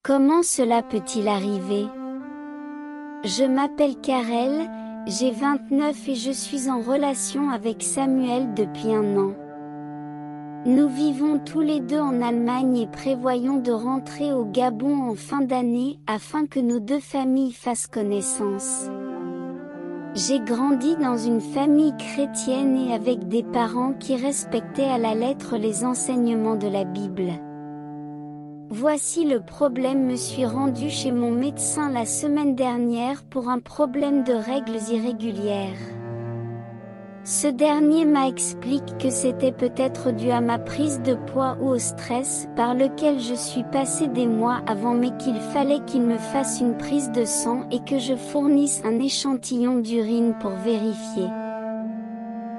Comment cela peut-il arriver? Je m'appelle Karel, j'ai 29 et je suis en relation avec Samuel depuis 1 an. Nous vivons tous les deux en Allemagne et prévoyons de rentrer au Gabon en fin d'année afin que nos deux familles fassent connaissance. J'ai grandi dans une famille chrétienne et avec des parents qui respectaient à la lettre les enseignements de la Bible. Voici le problème: me suis rendu chez mon médecin la semaine dernière pour un problème de règles irrégulières. Ce dernier m'a expliqué que c'était peut-être dû à ma prise de poids ou au stress par lequel je suis passé des mois avant, mais qu'il fallait qu'il me fasse une prise de sang et que je fournisse un échantillon d'urine pour vérifier.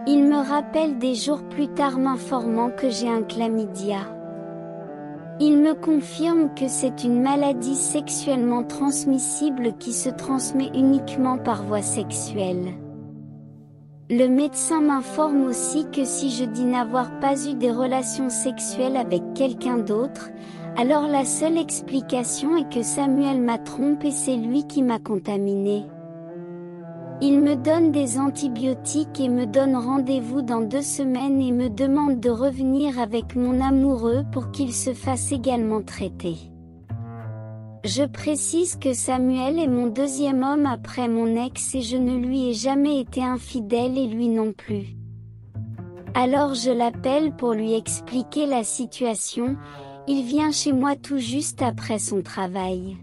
Il me rappelle des jours plus tard m'informant que j'ai un chlamydia. Il me confirme que c'est une maladie sexuellement transmissible qui se transmet uniquement par voie sexuelle. Le médecin m'informe aussi que si je dis n'avoir pas eu des relations sexuelles avec quelqu'un d'autre, alors la seule explication est que Samuel m'a trompé, c'est lui qui m'a contaminé. Il me donne des antibiotiques et me donne rendez-vous dans 2 semaines et me demande de revenir avec mon amoureux pour qu'il se fasse également traiter. Je précise que Samuel est mon 2e homme après mon ex et je ne lui ai jamais été infidèle et lui non plus. Alors je l'appelle pour lui expliquer la situation, il vient chez moi tout juste après son travail.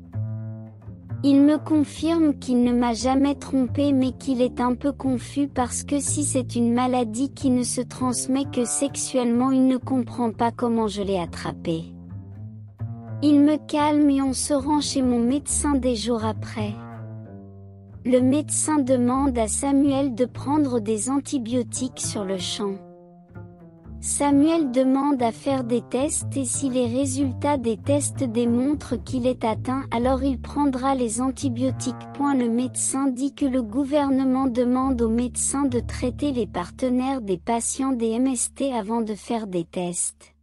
Il me confirme qu'il ne m'a jamais trompé mais qu'il est un peu confus parce que si c'est une maladie qui ne se transmet que sexuellement, il ne comprend pas comment je l'ai attrapée. Il me calme et on se rend chez mon médecin des jours après. Le médecin demande à Samuel de prendre des antibiotiques sur le champ. Samuel demande à faire des tests et si les résultats des tests démontrent qu'il est atteint, alors il prendra les antibiotiques. Le médecin dit que le gouvernement demande aux médecins de traiter les partenaires des patients des MST avant de faire des tests.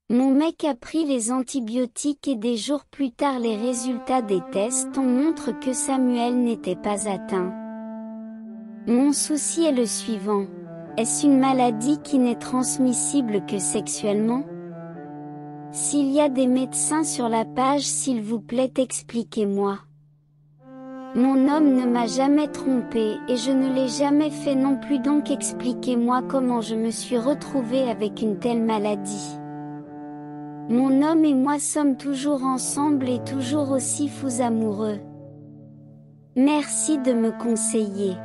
Mon mec a pris les antibiotiques et des jours plus tard les résultats des tests montrent que Samuel n'était pas atteint. Mon souci est le suivant. Est-ce une maladie qui n'est transmissible que sexuellement? S'il y a des médecins sur la page, s'il vous plaît, expliquez-moi. Mon homme ne m'a jamais trompé et je ne l'ai jamais fait non plus, donc expliquez-moi comment je me suis retrouvée avec une telle maladie. Mon homme et moi sommes toujours ensemble et toujours aussi fous amoureux. Merci de me conseiller.